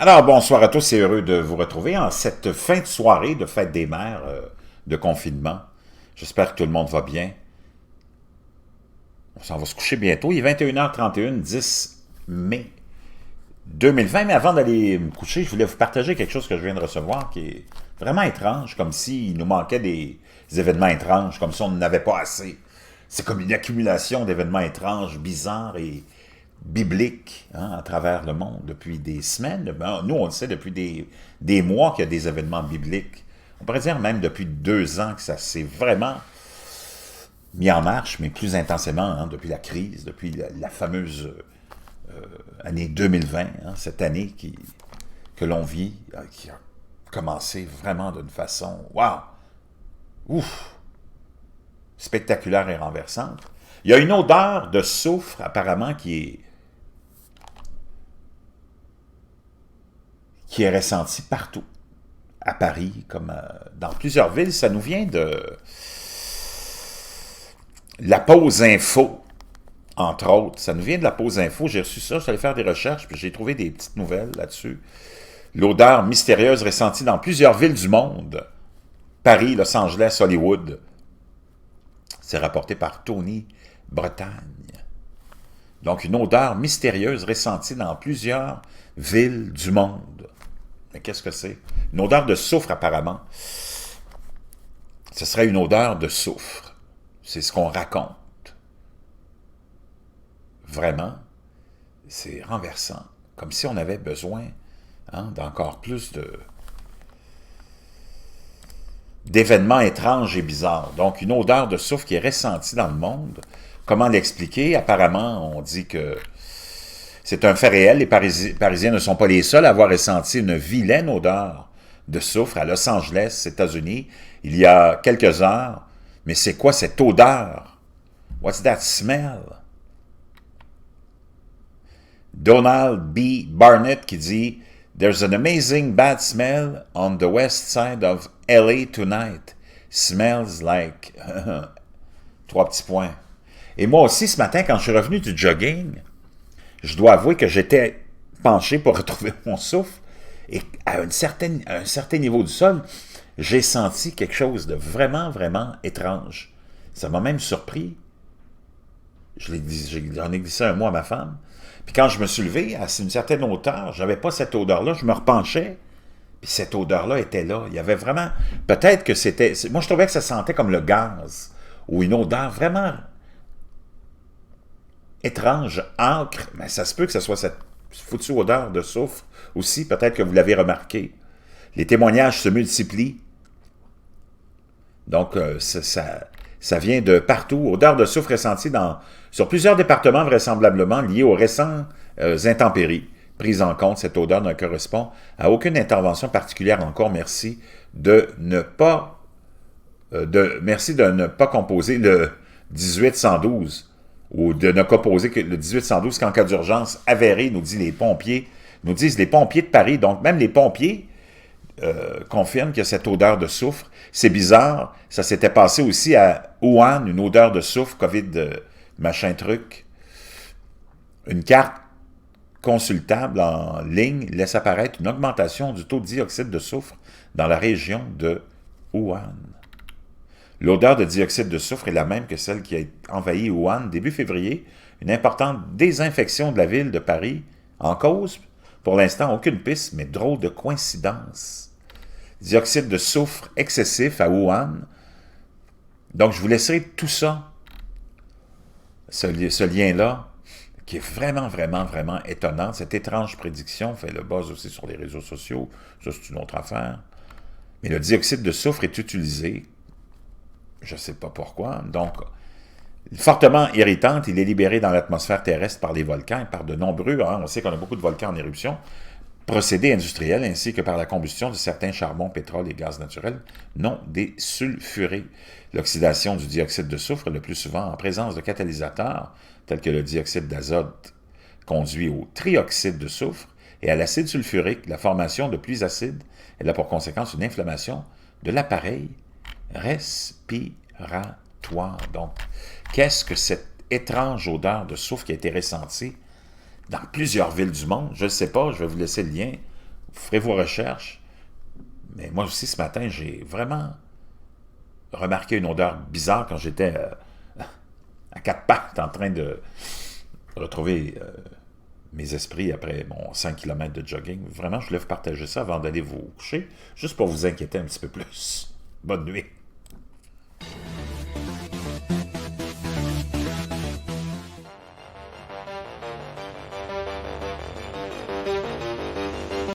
Alors, bonsoir à tous, c'est heureux de vous retrouver en cette fin de soirée de fête des mères, de confinement. J'espère que tout le monde va bien. On s'en va se coucher bientôt. Il est 21h31, 10 mai 2020. Mais avant d'aller me coucher, je voulais vous partager quelque chose que je viens de recevoir qui est vraiment étrange, comme s'il nous manquait des événements étranges, comme si on n'en avait pas assez. C'est comme une accumulation d'événements étranges, bizarres et bibliques à travers le monde depuis des semaines. Ben, nous, on le sait depuis des mois qu'il y a des événements bibliques. On pourrait dire même depuis 2 ans que ça s'est vraiment mis en marche, mais plus intensément depuis la crise, depuis la fameuse année 2020, cette année que l'on vit, qui a commencé vraiment d'une façon, waouh, ouf, spectaculaire et renversante. Il y a une odeur de soufre, apparemment, qui est ressentie partout. À Paris, comme dans plusieurs villes. Ça nous vient de la pause info, entre autres. Ça nous vient de la pause info. J'ai reçu ça, je suis allé faire des recherches, puis j'ai trouvé des petites nouvelles là-dessus. L'odeur mystérieuse ressentie dans plusieurs villes du monde. Paris, Los Angeles, Hollywood. C'est rapporté par Tony Bretagne. Donc, une odeur mystérieuse ressentie dans plusieurs villes du monde. Mais qu'est-ce que c'est? Une odeur de soufre, apparemment. Ce serait une odeur de soufre. C'est ce qu'on raconte. Vraiment, c'est renversant. Comme si on avait besoin d'encore plus d'événements étranges et bizarres. Donc, une odeur de soufre qui est ressentie dans le monde. Comment l'expliquer? Apparemment, on dit que c'est un fait réel. Les Parisiens ne sont pas les seuls à avoir ressenti une vilaine odeur de soufre à Los Angeles, États-Unis, il y a quelques heures. Mais c'est quoi cette odeur? What's that smell? Donald B. Barnett qui dit « There's an amazing bad smell on the west side of LA tonight. Smells like... » 3 petits points. Et moi aussi, ce matin, quand je suis revenu du jogging, je dois avouer que j'étais penché pour retrouver mon souffle. Et à un certain niveau du sol, j'ai senti quelque chose de vraiment, vraiment étrange. Ça m'a même surpris. J'en ai glissé un mot à ma femme. Puis quand je me suis levé, à une certaine hauteur, je n'avais pas cette odeur-là, je me repenchais, puis cette odeur-là était là. Il y avait vraiment... Peut-être que c'était... Moi, je trouvais que ça sentait comme le gaz, ou une odeur vraiment étrange, âcre, mais ça se peut que ce soit cette foutue odeur de soufre aussi, peut-être que vous l'avez remarqué. Les témoignages se multiplient. Donc, ça vient de partout. Odeur de soufre ressentie sur plusieurs départements, vraisemblablement liés aux récents intempéries. Prise en compte, cette odeur ne correspond à aucune intervention particulière encore. Merci de ne pas composer le 1812 ou de ne composer que le 1812 qu'en cas d'urgence avérée, nous disent les pompiers de Paris. Donc, même les pompiers confirment qu'il y a cette odeur de soufre. C'est bizarre. Ça s'était passé aussi à Wuhan, une odeur de soufre, COVID, machin truc. Une carte consultable en ligne laisse apparaître une augmentation du taux de dioxyde de soufre dans la région de Wuhan. L'odeur de dioxyde de soufre est la même que celle qui a envahi Wuhan début février. Une importante désinfection de la ville de Paris en cause. Pour l'instant, aucune piste, mais drôle de coïncidence. Dioxyde de soufre excessif à Wuhan. Donc, je vous laisserai tout ça, ce lien-là, qui est vraiment, vraiment, vraiment étonnant. Cette étrange prédiction fait le buzz aussi sur les réseaux sociaux. Ça, c'est une autre affaire. Mais le dioxyde de soufre est utilisé, je ne sais pas pourquoi, donc fortement irritante. Il est libéré dans l'atmosphère terrestre par les volcans et par de nombreux, on sait qu'on a beaucoup de volcans en éruption, procédés industriels, ainsi que par la combustion de certains charbons, pétrole et gaz naturels non désulfurés. L'oxydation du dioxyde de soufre, le plus souvent en présence de catalysateurs, tels que le dioxyde d'azote, conduit au trioxyde de soufre et à l'acide sulfurique. La formation de pluies acides elle a pour conséquence une inflammation de l'appareil respiratoire. Donc, qu'est-ce que cette étrange odeur de soufre qui a été ressentie dans plusieurs villes du monde? Je ne sais pas, je vais vous laisser le lien Vous ferez vos recherches. Mais moi aussi, ce matin, j'ai vraiment remarqué une odeur bizarre quand j'étais à quatre pattes en train de retrouver mes esprits après mon 5 km de jogging. Vraiment, je voulais vous partager ça avant d'aller vous coucher, juste pour vous inquiéter un petit peu plus. Bonne nuit.